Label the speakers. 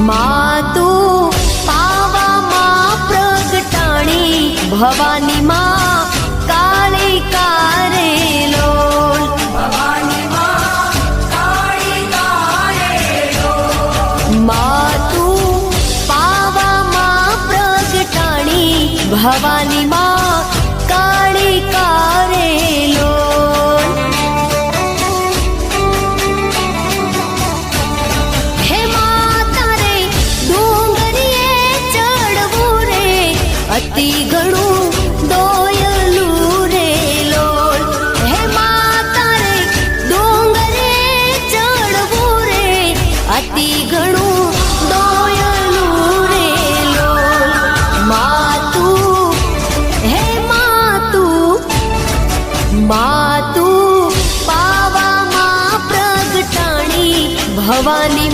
Speaker 1: मातु पावा मा प्रगटाणी भवानी मा काली कारेलो मातु पावा मा प्रगटाणी भवानी मा काली कारेलो अति घणु दोयलू रे लोल हे माता रे डोंगरे चढ़वू रे अति घणु दोयलू रे लोल मातु हे मातु मातु पावा मा प्रगटाणी भवानी